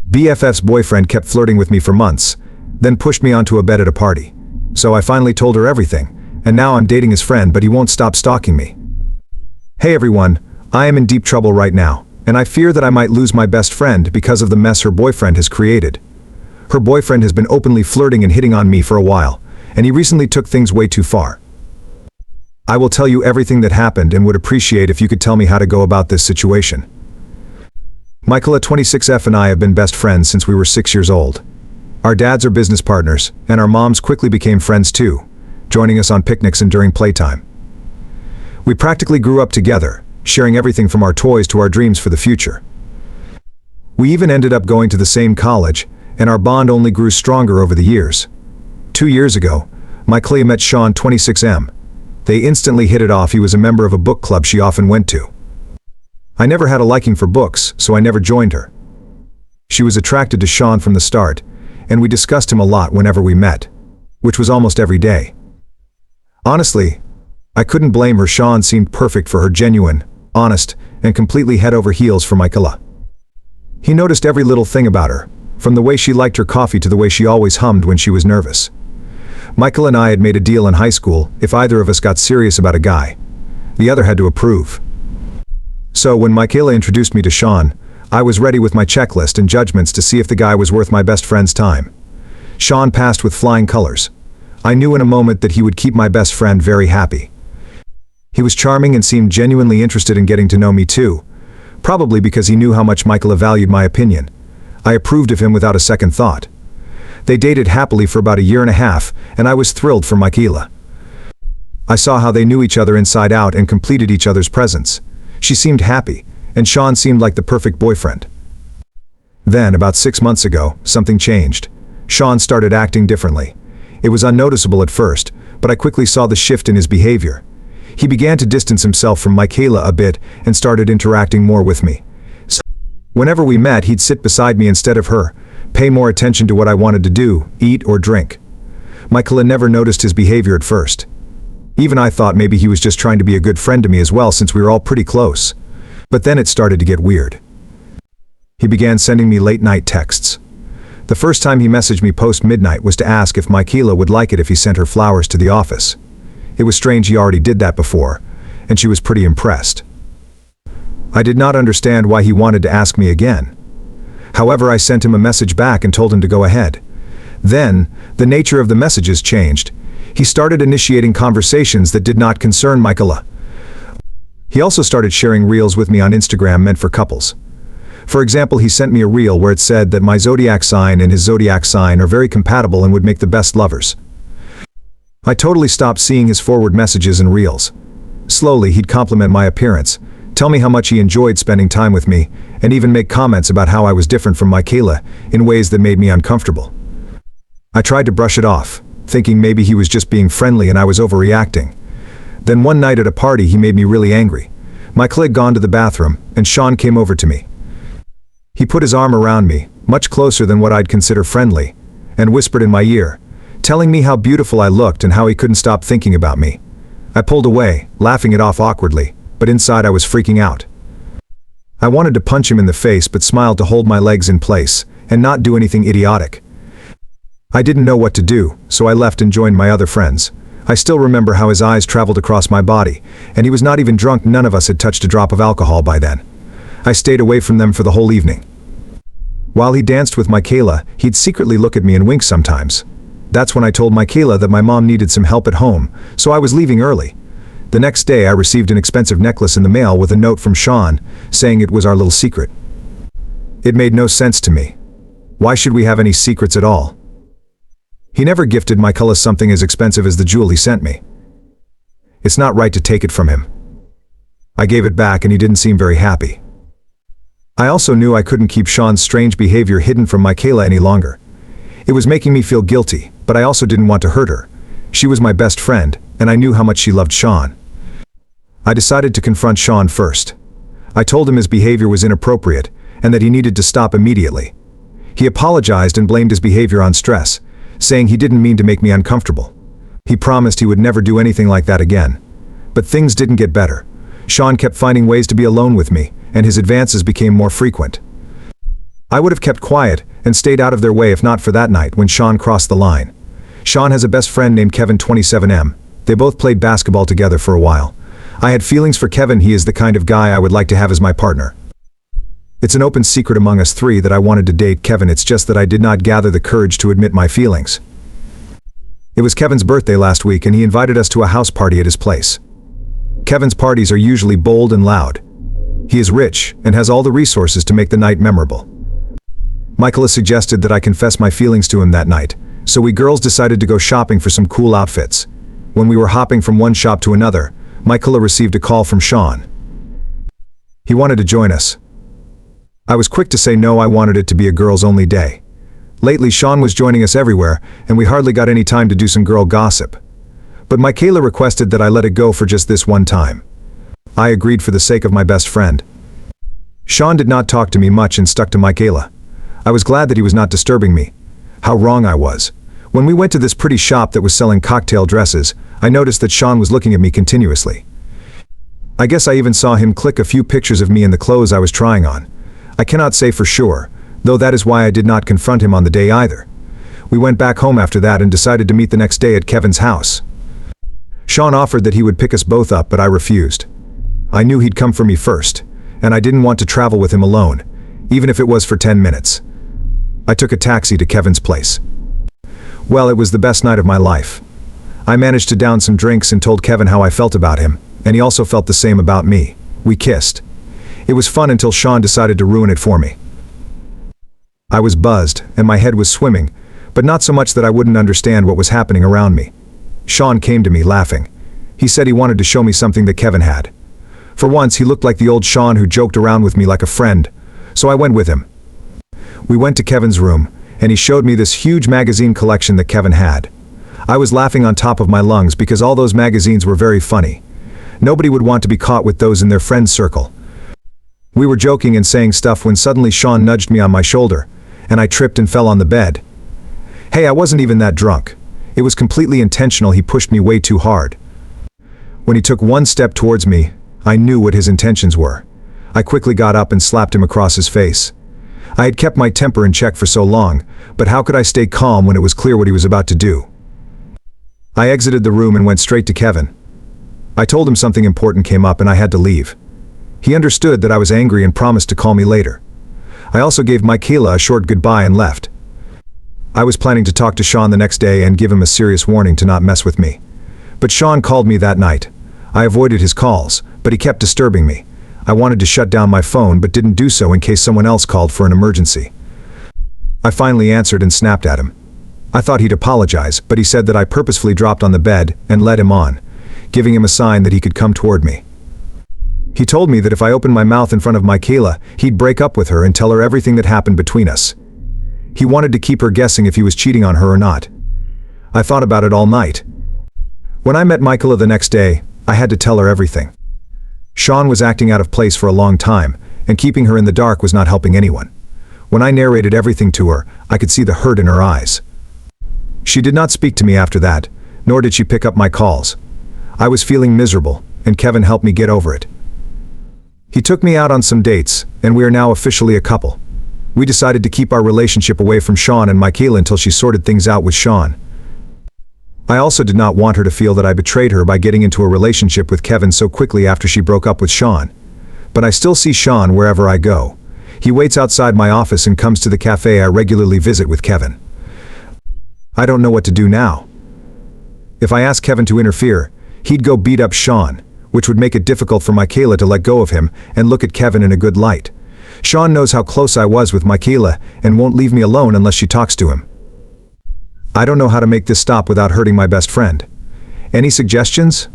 BFF's boyfriend kept flirting with me for months, then pushed me onto a bed at a party. So I finally told her everything, and now I'm dating his friend, but he won't stop stalking me. Hey everyone, I am in deep trouble right now, and I fear that I might lose my best friend because of the mess her boyfriend has created. Her boyfriend has been openly flirting and hitting on me for a while, and he recently took things way too far. I will tell you everything that happened and would appreciate if you could tell me how to go about this situation. Michaela 26F and I have been best friends since we were 6 years old. Our dads are business partners, and our moms quickly became friends too, joining us on picnics and during playtime. We practically grew up together, sharing everything from our toys to our dreams for the future. We even ended up going to the same college, and our bond only grew stronger over the years. 2 years ago, Michaela met Sean 26M. They instantly hit it off. He was a member of a book club she often went to. I never had a liking for books, so I never joined her. She was attracted to Sean from the start, and we discussed him a lot whenever we met, which was almost every day. Honestly, I couldn't blame her. Sean seemed perfect for her, genuine, honest, and completely head over heels for Michaela. He noticed every little thing about her, from the way she liked her coffee to the way she always hummed when she was nervous. Michaela and I had made a deal in high school: if either of us got serious about a guy, the other had to approve. So when Michaela introduced me to Sean, I was ready with my checklist and judgments to see if the guy was worth my best friend's time. Sean passed with flying colors. I knew in a moment that he would keep my best friend very happy. He was charming and seemed genuinely interested in getting to know me too, probably because he knew how much Michaela valued my opinion. I approved of him without a second thought. They dated happily for about 1.5 years, and I was thrilled for Michaela. I saw how they knew each other inside out and completed each other's presence. She seemed happy, and Sean seemed like the perfect boyfriend. Then, about 6 months ago, something changed. Sean started acting differently. It was unnoticeable at first, but I quickly saw the shift in his behavior. He began to distance himself from Michaela a bit and started interacting more with me. So, whenever we met, he'd sit beside me instead of her, pay more attention to what I wanted to do, eat or drink. Michaela never noticed his behavior at first. Even I thought maybe he was just trying to be a good friend to me as well, since we were all pretty close. But then it started to get weird. He began sending me late-night texts. The first time he messaged me post-midnight was to ask if Michaela would like it if he sent her flowers to the office. It was strange, he already did that before, and she was pretty impressed. I did not understand why he wanted to ask me again. However, I sent him a message back and told him to go ahead. Then, the nature of the messages changed. He started initiating conversations that did not concern Michaela. He also started sharing reels with me on Instagram meant for couples. For example, he sent me a reel where it said that my zodiac sign and his zodiac sign are very compatible and would make the best lovers. I totally stopped seeing his forward messages and reels. Slowly, he'd compliment my appearance, tell me how much he enjoyed spending time with me, and even make comments about how I was different from Michaela in ways that made me uncomfortable. I tried to brush it off, thinking maybe he was just being friendly and I was overreacting. Then one night at a party, he made me really angry. Michaela had gone to the bathroom, and Sean came over to me. He put his arm around me, much closer than what I'd consider friendly, and whispered in my ear, telling me how beautiful I looked and how he couldn't stop thinking about me. I pulled away, laughing it off awkwardly, but inside I was freaking out. I wanted to punch him in the face but smiled to hold my legs in place and not do anything idiotic. I didn't know what to do, so I left and joined my other friends. I still remember how his eyes traveled across my body, and he was not even drunk. None of us had touched a drop of alcohol by then. I stayed away from them for the whole evening. While he danced with Michaela, he'd secretly look at me and wink sometimes. That's when I told Michaela that my mom needed some help at home, so I was leaving early. The next day I received an expensive necklace in the mail with a note from Sean, saying it was our little secret. It made no sense to me. Why should we have any secrets at all? He never gifted Michaela something as expensive as the jewel he sent me. It's not right to take it from him. I gave it back and he didn't seem very happy. I also knew I couldn't keep Sean's strange behavior hidden from Michaela any longer. It was making me feel guilty, but I also didn't want to hurt her. She was my best friend, and I knew how much she loved Sean. I decided to confront Sean first. I told him his behavior was inappropriate, and that he needed to stop immediately. He apologized and blamed his behavior on stress, saying he didn't mean to make me uncomfortable. He promised he would never do anything like that again. But things didn't get better. Sean kept finding ways to be alone with me, and his advances became more frequent. I would have kept quiet and stayed out of their way if not for that night when Sean crossed the line. Sean has a best friend named Kevin 27M. They both played basketball together for a while. I had feelings for Kevin. He is the kind of guy I would like to have as my partner. It's an open secret among us three that I wanted to date Kevin. It's just that I did not gather the courage to admit my feelings. It was Kevin's birthday last week and he invited us to a house party at his place. Kevin's parties are usually bold and loud. He is rich and has all the resources to make the night memorable. Michaela suggested that I confess my feelings to him that night, so we girls decided to go shopping for some cool outfits. When we were hopping from one shop to another, Michaela received a call from Sean. He wanted to join us. I was quick to say no. I wanted it to be a girls-only day. Lately, Sean was joining us everywhere, and we hardly got any time to do some girl gossip. But Michaela requested that I let it go for just this one time. I agreed for the sake of my best friend. Sean did not talk to me much and stuck to Michaela. I was glad that he was not disturbing me. How wrong I was. When we went to this pretty shop that was selling cocktail dresses, I noticed that Sean was looking at me continuously. I guess I even saw him click a few pictures of me in the clothes I was trying on. I cannot say for sure, though that is why I did not confront him on the day either. We went back home after that and decided to meet the next day at Kevin's house. Sean offered that he would pick us both up, but I refused. I knew he'd come for me first, and I didn't want to travel with him alone, even if it was for 10 minutes. I took a taxi to Kevin's place. Well, it was the best night of my life. I managed to down some drinks and told Kevin how I felt about him, and he also felt the same about me. We kissed. It was fun until Sean decided to ruin it for me. I was buzzed, and my head was swimming, but not so much that I wouldn't understand what was happening around me. Sean came to me laughing. He said he wanted to show me something that Kevin had. For once, he looked like the old Sean who joked around with me like a friend, so I went with him. We went to Kevin's room, and he showed me this huge magazine collection that Kevin had. I was laughing on top of my lungs because all those magazines were very funny. Nobody would want to be caught with those in their friend's circle. We were joking and saying stuff when suddenly Sean nudged me on my shoulder, and I tripped and fell on the bed. Hey, I wasn't even that drunk. It was completely intentional. He pushed me way too hard. When he took one step towards me, I knew what his intentions were. I quickly got up and slapped him across his face. I had kept my temper in check for so long, but how could I stay calm when it was clear what he was about to do? I exited the room and went straight to Kevin. I told him something important came up and I had to leave. He understood that I was angry and promised to call me later. I also gave Michaela a short goodbye and left. I was planning to talk to Sean the next day and give him a serious warning to not mess with me. But Sean called me that night. I avoided his calls, but he kept disturbing me. I wanted to shut down my phone but didn't do so in case someone else called for an emergency. I finally answered and snapped at him. I thought he'd apologize, but he said that I purposefully dropped on the bed and led him on, giving him a sign that he could come toward me. He told me that if I opened my mouth in front of Michaela, he'd break up with her and tell her everything that happened between us. He wanted to keep her guessing if he was cheating on her or not. I thought about it all night. When I met Michaela the next day, I had to tell her everything. Sean was acting out of place for a long time, and keeping her in the dark was not helping anyone. When I narrated everything to her, I could see the hurt in her eyes. She did not speak to me after that, nor did she pick up my calls. I was feeling miserable, and Kevin helped me get over it. He took me out on some dates, and we are now officially a couple. We decided to keep our relationship away from Sean and Michaela until she sorted things out with Sean. I also did not want her to feel that I betrayed her by getting into a relationship with Kevin so quickly after she broke up with Sean. But I still see Sean wherever I go. He waits outside my office and comes to the cafe I regularly visit with Kevin. I don't know what to do now. If I ask Kevin to interfere, he'd go beat up Sean, which would make it difficult for Michaela to let go of him and look at Kevin in a good light. Sean knows how close I was with Michaela and won't leave me alone unless she talks to him. I don't know how to make this stop without hurting my best friend. Any suggestions?